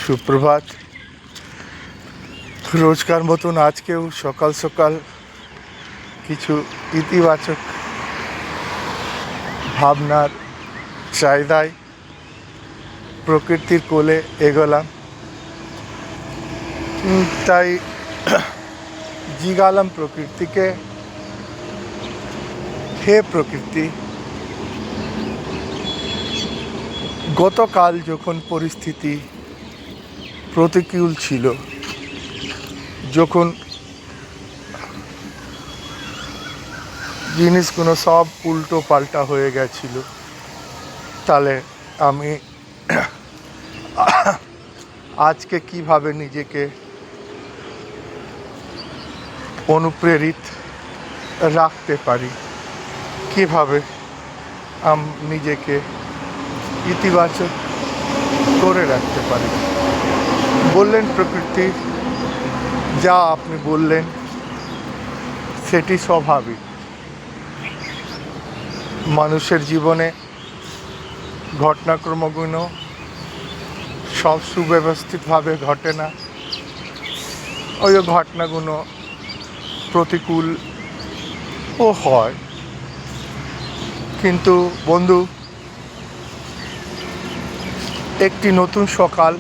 সুপ্রভাত। রোজকার মতন আজকেও সকাল সকাল কিছু ইতিবাচক ভাবনার চাহিদায় প্রকৃতির কোলে এগোলাম। তাই জিজ্ঞালাম প্রকৃতিকে, হে প্রকৃতি, গতকাল যখন পরিস্থিতি প্রতিকূল ছিল, যখন জিনিসগুলো সব উল্টো পাল্টা হয়ে গেছিল, তাহলে আমি আজকে কিভাবে নিজেকে অনুপ্রেরিত রাখতে পারি, কিভাবে নিজেকে ইতিবাচক করে রাখতে পারি। বললেন প্রকৃতি, যা আপনি বললেন সেটি স্বাভাবিক। মানুষের জীবনে ঘটনাক্রমগুলো সব সুব্যবস্থিতভাবে ঘটে না। ওই ঘটনাগুলো প্রতিকূলও হয়। কিন্তু বন্ধু, একটি নতুন সকাল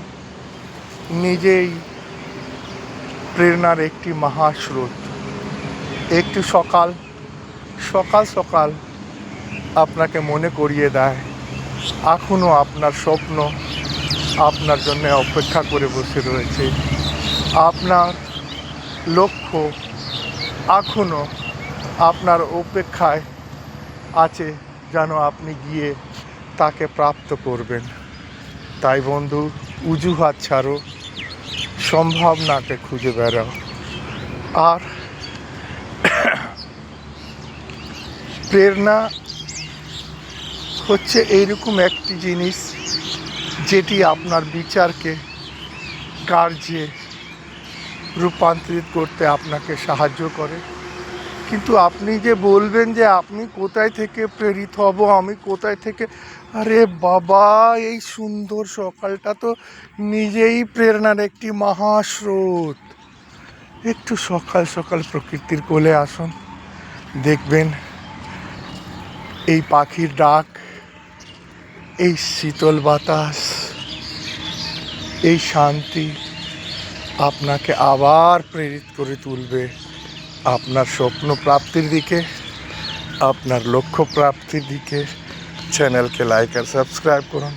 নিজেই প্রেরণার একটি মহাস্রোত। একটি সকাল সকাল আপনাকে মনে করিয়ে দেয় এখনও আপনার স্বপ্ন আপনার জন্য অপেক্ষা করে বসে রয়েছে। আপনার লক্ষ্য এখনও আপনার অপেক্ষায় আছে, যেন আপনি গিয়ে তাকে প্রাপ্ত করবেন। তাই বন্ধু, অজুহাত ছাড়ো, সম্ভাবনাকে খুঁজে বেড়াও। আর প্রেরণা হচ্ছে এইরকম একটি জিনিস যেটি আপনার বিচারকে কার্যে রূপান্তরিত করতে আপনাকে সাহায্য করে। কিন্তু আপনি যে বলবেন যে আপনি কোথায় থেকে প্রেরিত হব, আমি কোথায় থেকে, আরে বাবা, এই সুন্দর সকালটা তো নিজেই প্রেরণার একটি মহাস্রোত। একটু সকাল সকাল প্রকৃতির কোলে আসুন, দেখবেন এই পাখির ডাক, এই শীতল বাতাস, এই শান্তি আপনাকে আবার প্রেরিত করে তুলবে আপনার স্বপ্ন প্রাপ্তির দিকে, আপনার লক্ষ্য প্রাপ্তির দিকে। চ্যানেলকে লাইক আর সাবস্ক্রাইব করুন।